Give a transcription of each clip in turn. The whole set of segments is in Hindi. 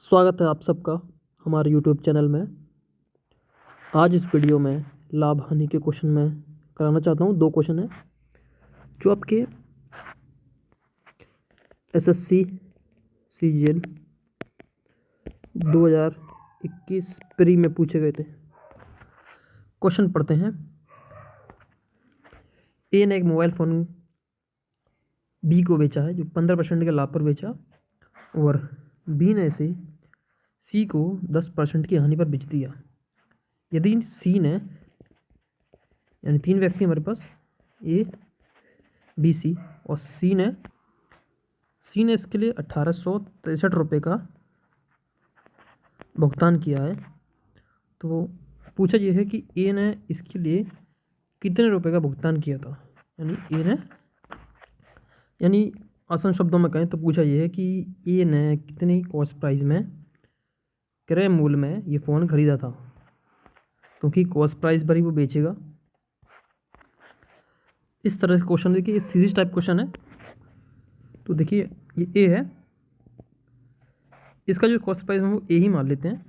स्वागत है आप सबका हमारे यूट्यूब चैनल में। आज इस वीडियो में लाभ हानि के क्वेश्चन में कराना चाहता हूँ। 2 क्वेश्चन है जो आपके एसएससी सीजीएल 2021 प्री में पूछे गए थे। क्वेश्चन पढ़ते हैं। ए ने एक मोबाइल फ़ोन बी को बेचा है जो 15% के लाभ पर बेचा, और बी ने इसे सी को 10% की हानि पर बेच दिया। यदि सी ने, यानी 3 व्यक्ति हमारे पास ए बी सी, और सी ने इसके लिए 1863 रुपये का भुगतान किया है। तो पूछा यह है कि ए ने इसके लिए कितने रुपए का भुगतान किया था। यानी आसान शब्दों में कहें तो पूछा यह है कि ए ने कितनी कॉस्ट प्राइस में, क्रय मूल्य में ये फ़ोन ख़रीदा था, क्योंकि कॉस्ट प्राइस पर ही वो बेचेगा। इस तरह से क्वेश्चन देखिए, सीरीज टाइप क्वेश्चन है। तो देखिए ये ए है, इसका जो कॉस्ट प्राइस है वो ए ही मान लेते हैं।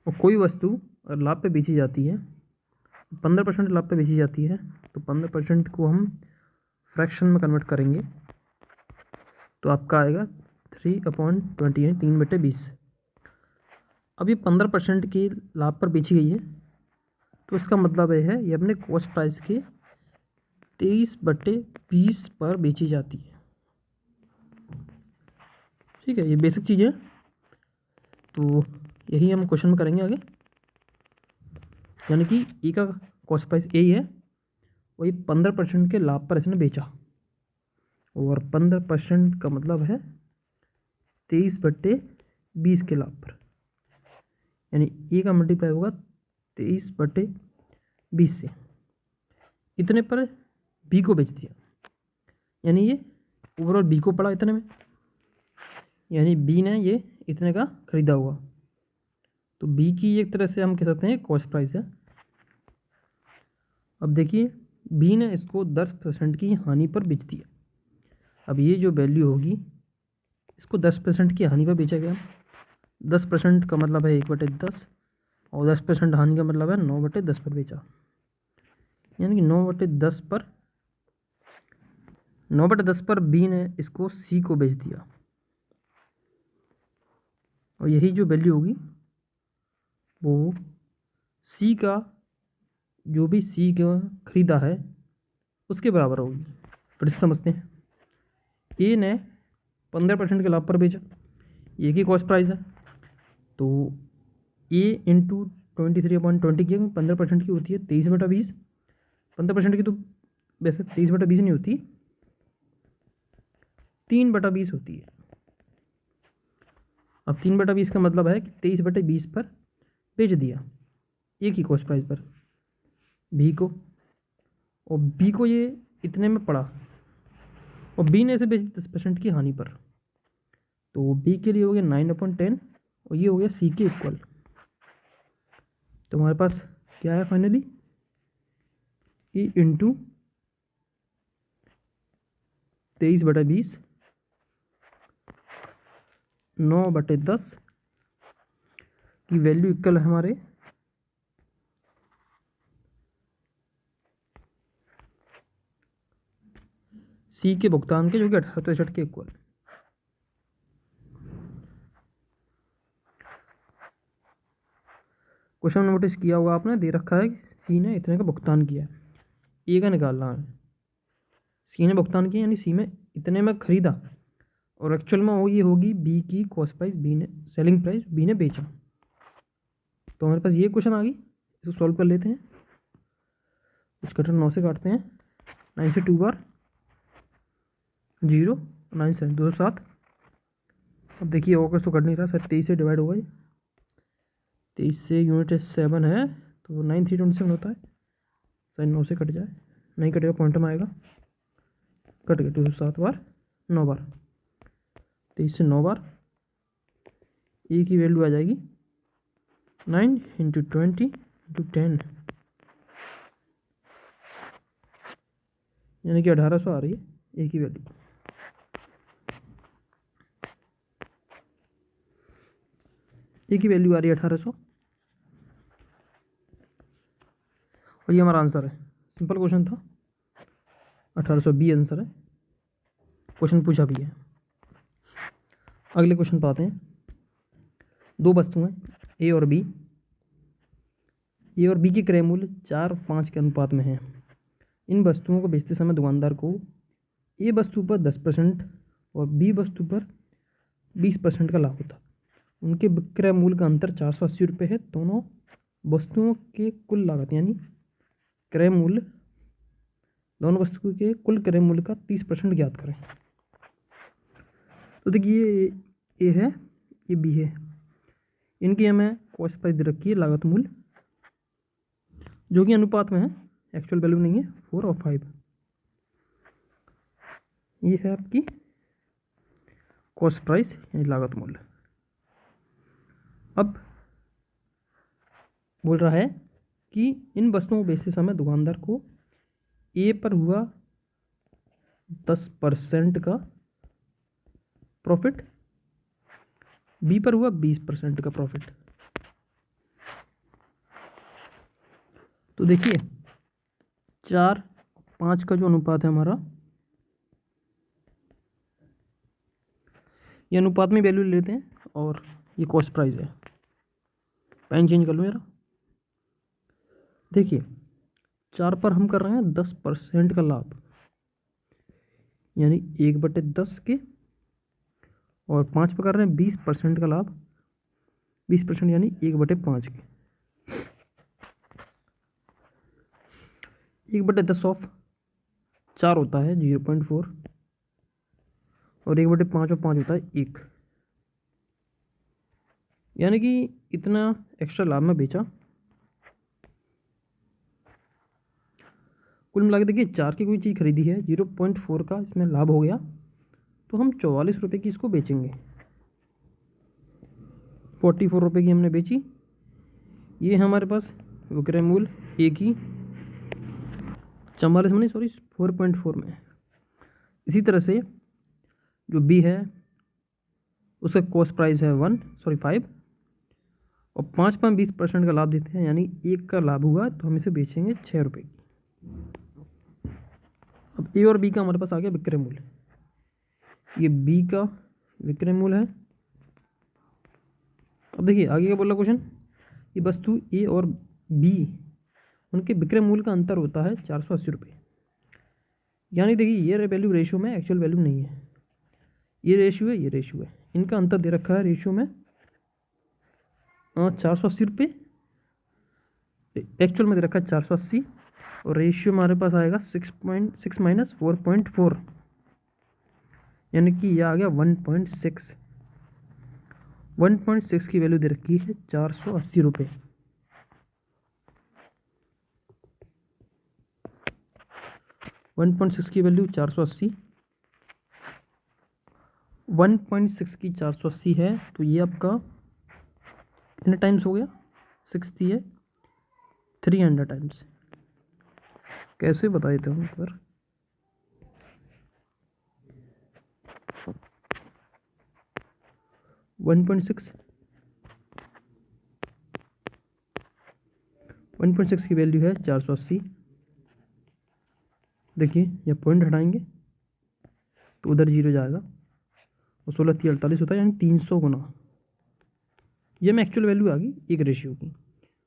और कोई वस्तु अगर लाभ पे बेची जाती है, 15% लाभ पे बेची जाती है, तो 15% को हम फ्रैक्शन में कन्वर्ट करेंगे तो आपका आएगा 3/20 3/20। अब ये 15% की लाभ पर बेची गई है, तो इसका मतलब ये है ये अपने कॉस्ट प्राइस के 23/20 पर बेची जाती है। ठीक है, ये बेसिक चीज़ है। तो यही हम क्वेश्चन में करेंगे आगे। यानी कि ए का कॉस्ट प्राइस ए ही है, वही 15% के लाभ पर इसने बेचा, और 15% का मतलब है 23/20 के लाभ पर। यानी ए का मल्टीप्लाई होगा 23/20 से, इतने पर बी को बेच दिया। यानी ये ओवरऑल बी को पड़ा इतने में, यानी बी ने ये इतने का खरीदा हुआ। तो बी की एक तरह से हम कह सकते हैं कॉस्ट प्राइस है। अब देखिए बी ने इसको 10% की हानि पर बेच दिया। अब ये जो वैल्यू होगी, इसको 10% की हानि पर बेचा गया। 10% का मतलब है 1/10, और 10% हानि का मतलब है 9/10 पर बेचा। यानी कि 9/10 पर बी ने इसको सी को बेच दिया, और यही जो वैल्यू होगी वो सी का, जो भी सी का खरीदा है उसके बराबर होगी। फिर से समझते हैं। ए ने 15% के लाभ पर बेचा, ए की कॉस्ट प्राइस है, तो ए इंटू 23/20 की 15% की होती है 23/20। 15% की तो वैसे 23/20 नहीं होती, 3/20 होती है। अब 3/20 का मतलब है कि 23/20 पर बेच दिया ए की कॉस्ट प्राइस पर बी को, और बी को ये इतने में पड़ा, और बी ने इसे बेच 10% की हानि पर। तो बी के लिए हो गया 9/10, और ये हो गया सी के इक्वल। तो हमारे पास क्या है फाइनली, ई इंटू 23/20 9/10 की वैल्यू इक्वल है हमारे सी के भुगतान के, जो कि 1863 के इक्वल। क्वेश्चन नोटिस किया होगा आपने, दे रखा है कि सी ने इतने का भुगतान किया है, ए का निकालना है। सी ने भुगतान किया यानी सी में इतने में खरीदा, और एक्चुअल में वो ये होगी बी की कॉस्ट प्राइस, बी ने सेलिंग प्राइस बी ने बेचा। तो हमारे पास ये क्वेश्चन आ गई, इसको सॉल्व कर लेते हैं। कुछ कटर 9 से काटते हैं, 9 से 2 बार 0, 9 से 207। अब देखिए ऑगस्ट तो कट नहीं रहा सर, 23 से डिवाइड होगा, 23 से यूनिट 7 है, तो 9/327 होता है। सर 9 से कट जाए, नहीं कटेगा, पॉइंट में आएगा, कट गया। 207 बार 9 बार, 23 से 9 बार, ए की वैल्यू आ जाएगी 9 × 20 × 10, यानी कि 1800 आ रही है ए की वैल्यू। ए की वैल्यू आ रही है 1800 और ये हमारा आंसर है। सिंपल क्वेश्चन था, 1800 बी आंसर है, क्वेश्चन पूछा भी है। अगले क्वेश्चन पे आते हैं। दो वस्तुएं ए और बी, ए और बी की क्रय मूल्य 4:5 के अनुपात में है। इन वस्तुओं को बेचते समय दुकानदार को ए वस्तु पर 10% और बी वस्तु पर 20% का लाभ होता है। उनके विक्रय मूल्य का अंतर 480 रुपये है। दोनों वस्तुओं के कुल लागत यानी क्रय मूल्य, दोनों वस्तुओं के कुल क्रय मूल्य का 30% ज्ञात करें। तो देखिए ए है, ये बी है, इनकी हमें कॉस्ट प्राइस दे रखी है, लागत मूल्य, जो कि अनुपात में है, एक्चुअल वैल्यू नहीं है, 4 और 5। ये है आपकी कॉस्ट प्राइस यानी लागत मूल्य। अब बोल रहा है कि इन वस्तुओं को बेचते समय दुकानदार को ए पर हुआ 10% का प्रॉफिट, बी पर हुआ 20% का प्रॉफिट। तो देखिए 4:5 का जो अनुपात है हमारा, ये अनुपात में वैल्यू लेते हैं और ये कॉस्ट प्राइस है। पेन चेंज कर लो मेरा। देखिए 4 पर हम कर रहे हैं 10% का लाभ यानी 1/10 के, और 5 पर कर रहे हैं 20% का लाभ, 20% यानी 1/5 के। 1/10 ऑफ 4 होता है 0.4 और 1/5 और 5 होता है 1, यानी कि इतना एक्स्ट्रा लाभ में बेचा। कुल मिला के देखिए 4 की कोई चीज़ खरीदी है, 0.4 का इसमें लाभ हो गया, तो हम 44 रुपये की इसको बेचेंगे। 44 रुपये की हमने बेची। ये है हमारे पास विक्रय मूल्य ए की 44 में, सॉरी 4.4 में। इसी तरह से जो बी है उसका कॉस्ट प्राइस है 5, और 5 पर 20% का लाभ देते हैं, यानी 1 का लाभ हुआ, तो हम इसे बेचेंगे 6 रुपये की। अब ए और बी का हमारे पास आ गया विक्रय मूल्य, ये बी का विक्रय मूल्य है। अब देखिए आगे क्या बोल रहा क्वेश्चन, ये वस्तु ए और बी, उनके विक्रय मूल्य का अंतर होता है 480 रुपये। यानी देखिए ये वैल्यू रेशियो में, एक्चुअल वैल्यू नहीं है, ये रेशियो है, ये रेशियो है, इनका अंतर दे रखा है रेशियो में 480 रुपये, एक्चुअल में दे रखा है 480, और रेशियो हमारे पास आएगा 6.6 माइनस 4.4, यानी कि यह आ गया 1.6। 1.6 की वैल्यू दे रखी है 480 रुपये। वन पॉइंट सिक्स की वैल्यू 480, 1.6 की 480 है, तो ये आपका कितने टाइम्स हो गया, 60 है 300 टाइम्स। कैसे बताए थे हम पर, वन पॉइंट सिक्स की वैल्यू है 480। देखिए ये पॉइंट हटाएंगे तो उधर 0 जाएगा, और 16 3 48 होता है, यानी 300 गुना। ये में एक्चुअल वैल्यू आ गई एक रेशियो की।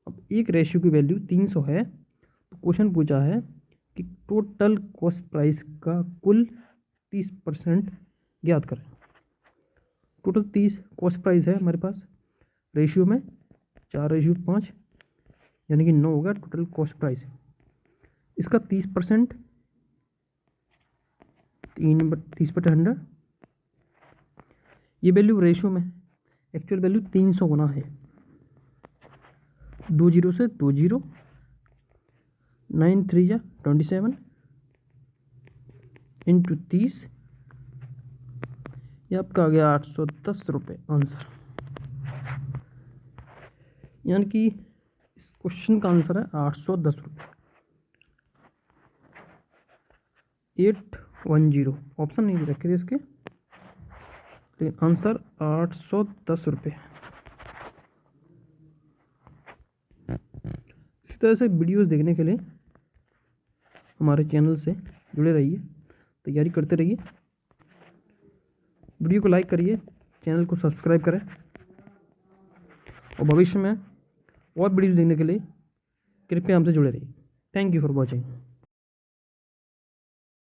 अब एक रेशियो की वैल्यू 300 है, तो क्वेश्चन पूछा है कि टोटल कॉस्ट प्राइस का कुल 30% ज्ञात करें। टोटल 30 कॉस्ट प्राइस है हमारे पास, रेशियो में 4:5, यानी कि 9 होगा टोटल कॉस्ट प्राइस। इसका 30%, 30/100, ये वैल्यू रेशियो में, एक्चुअल वैल्यू 300 गुना है, 2 जीरो से 2 जीरो, 9 3 या 27 इंटू 30, ये आपका आ गया 810 रुपये आंसर। यानी कि इस क्वेश्चन का आंसर है 810 रुपये। 810 ऑप्शन नहीं दे रखे थे इसके, लेकिन आंसर 810 रुपये। इसी तरह से वीडियोस देखने के लिए हमारे चैनल से जुड़े रहिए, तैयारी करते रहिए। वीडियो को लाइक करिए, चैनल को सब्सक्राइब करें और भविष्य में और वीडियोस देखने के लिए कृपया हमसे जुड़े रहिए। Thank you for watching.